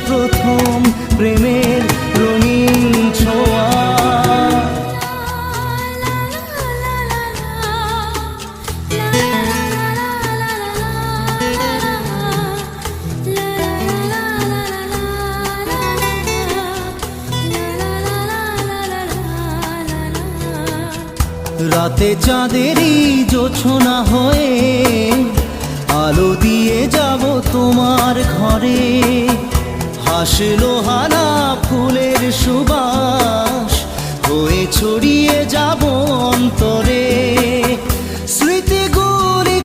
প্রথম প্রেমের রঙিন ছোঁয়া। রাতে চাঁদেরই জোছনা হয়ে আলো দিয়ে যাব তোমার ঘরে। হাসলো